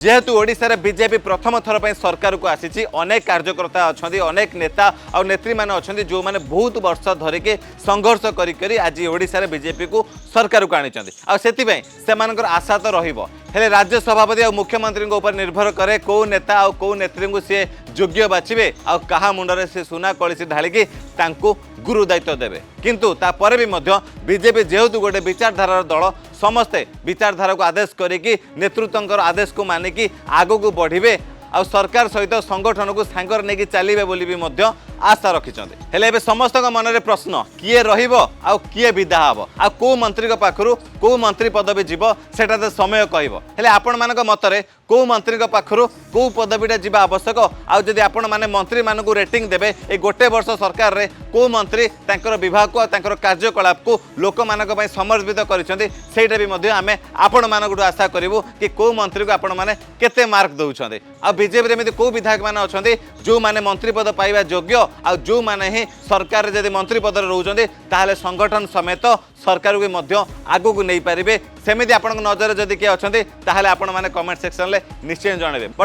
जेहेतु ओडिशा रे बीजेपी प्रथम थर पर सरकार को आसी अनेक कार्यकर्ता अच्छा अनेक नेता और नेत्री मैंने अच्छा जो मैंने बहुत वर्ष धरिकी संघर्ष करी आज ओडिशा रे बीजेपी को सरकार को आनी से आशा तो रही राज्य सभापति और मुख्यमंत्री ऊपर निर्भर करे कौ नेता और कौ नेत्री को सी योग्य बाछिबे आ कहा मुंडरे से सुना कलिसी ढालिकी गुरु दायित्व देवे किंतु तापर भी बीजेपी जेहेतु गोटे विचारधारार दल समस्ते विचारधारा को आदेश करिकी नेतृत्व आदेश को मानिकी आगो को बढ़िबे आ सरकार सहित संगठन को सांगर नहीं चलिए बोली भी आशा रखिंट हेले समस्त मन में प्रश्न किए किए विदा हम आ कौ मंत्री पाखु कौ मंत्री पदवी जीव सेटा तो समय कहले आपण मान मतरे कौ मंत्री पाखु कौ पदवीटा जीवा आवश्यक आदि आपण मैंने मंत्री मान रेटिंग देवे ये गोटे वर्ष सरकार रे कौ मंत्री विभाग को कार्यकलाप को लोक मान समर्पित करटा भी आम आपण मान आशा करूँ कि कौ मंत्री को आपण मैंने केते मार्क दौरान आ बीजेपी में कौ विधायक मैंने अच्छा जो मैंने मंत्री पद पाइबा योग्य आ जो मैंने ही सरकार जब मंत्री पद रोचे ताहले संगठन समेत सरकार को आगू को नहीं पारे सेमती आप नजर जदि किए अच्छा ताहले आपण मैंने कमेंट सेक्शन में निश्चय जनइबे।